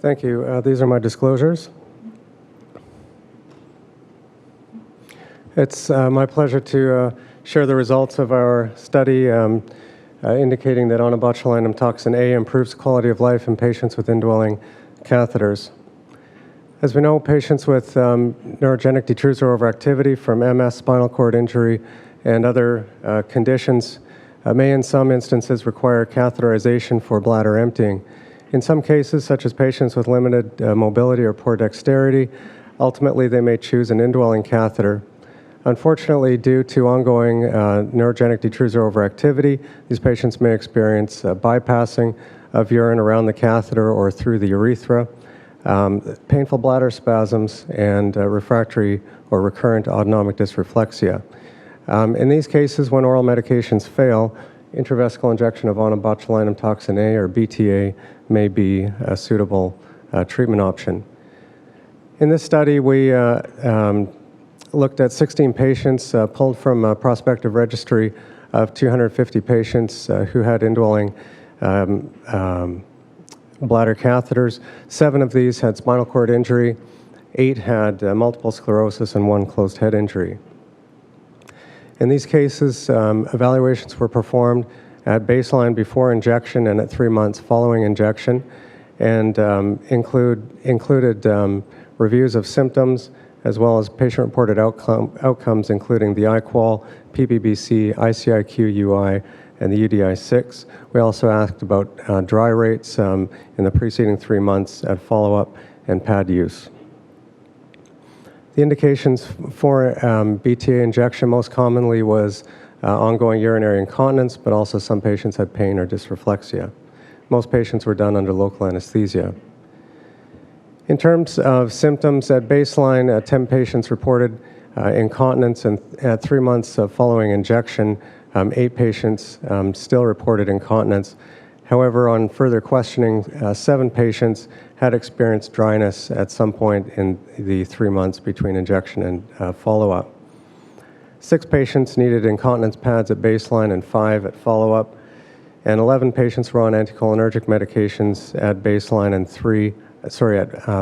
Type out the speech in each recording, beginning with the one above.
Thank you. These are my disclosures. It's my pleasure to share the results of our study indicating that Onabotulinumtoxin A improves quality of life in patients with indwelling catheters. As we know, patients with neurogenic detrusor overactivity from MS, spinal cord injury, and other conditions may in some instances require catheterization for bladder emptying. In some cases, such as patients with limited mobility or poor dexterity, ultimately they may choose an indwelling catheter. Unfortunately, due to ongoing neurogenic detrusor overactivity, these patients may experience bypassing of urine around the catheter or through the urethra, painful bladder spasms, and refractory or recurrent autonomic dysreflexia. In these cases, when oral medications fail, intravesical injection of Onabotulinumtoxin A or BTA may be a suitable treatment option. In this study, we looked at 16 patients pulled from a prospective registry of 250 patients who had indwelling bladder catheters. 7 of these had spinal cord injury, 8 had multiple sclerosis, and 1 closed head injury. In these cases, evaluations were performed at baseline before injection and at 3 months following injection, and included reviews of symptoms as well as patient-reported outcomes, including the IQOL, PBBC, ICIQ-UI, and the UDI-6. We also asked about dry rates in the preceding 3 months at follow-up and pad use. The indications for BTA injection most commonly was ongoing urinary incontinence, but also some patients had pain or dysreflexia. Most patients were done under local anesthesia. In terms of symptoms at baseline, 10 patients reported incontinence, and at 3 months following injection, 8 patients still reported incontinence. However, on further questioning, 7 patients had experienced dryness at some point in the 3 months between injection and follow-up. 6 patients needed incontinence pads at baseline and 5 at follow-up, and 11 patients were on anticholinergic medications at baseline and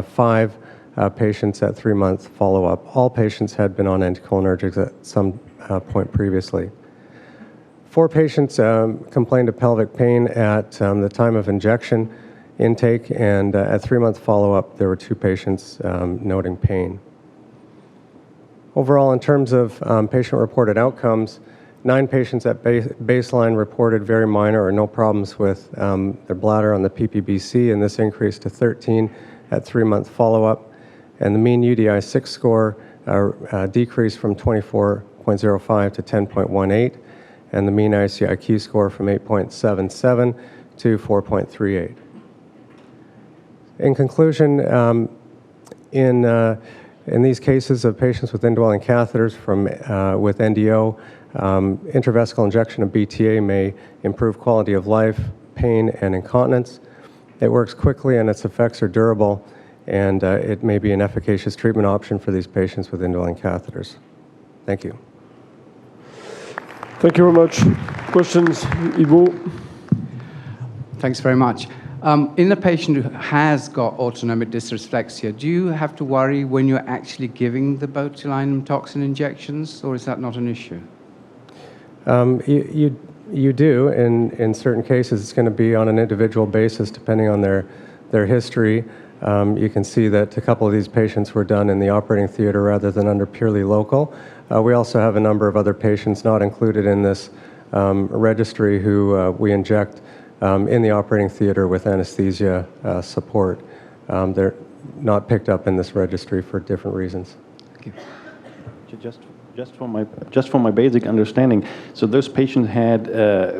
5 patients at 3-month follow-up. All patients had been on anticholinergics at some point previously. 4 patients complained of pelvic pain at the time of injection intake, and at 3-month follow-up, there were 2 patients noting pain. Overall, in terms of patient-reported outcomes, 9 patients at baseline reported very minor or no problems with their bladder on the PPBC, and this increased to 13 at 3-month follow-up. And the mean UDI-6 score decreased from 24.05 to 10.18, and the mean ICIQ score from 8.77 to 4.38. In conclusion, in these cases of patients with indwelling catheters with NDO, intravesical injection of BTA may improve quality of life, pain, and incontinence. It works quickly and its effects are durable, and it may be an efficacious treatment option for these patients with indwelling catheters. Thank you. Thank you very much. Questions? Ivo? Thanks very much. In a patient who has got autonomic dysreflexia, do you have to worry when you're actually giving the botulinum toxin injections, or is that not an issue? You do. In certain cases, it's going to be on an individual basis depending on their history. You can see that a couple of these patients were done in the operating theater rather than under purely local. We also have a number of other patients not included in this registry who we inject in the operating theater with anesthesia support. They're not picked up in this registry for different reasons. Thank you. Just for my basic understanding, so those patients had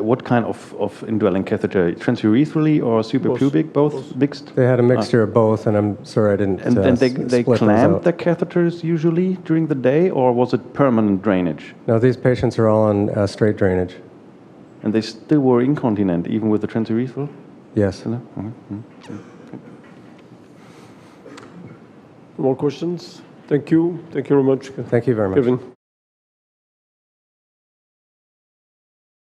what kind of indwelling catheter? Transurethral or suprapubic? Both mixed? They had a mixture of both, and I'm sorry I didn't. And they clamped the catheters usually during the day, or was it permanent drainage? No, these patients are all on straight drainage. And they still were incontinent even with the transurethral? Yes. More questions? Thank you. Thank you very much. Thank you very much. Kevin.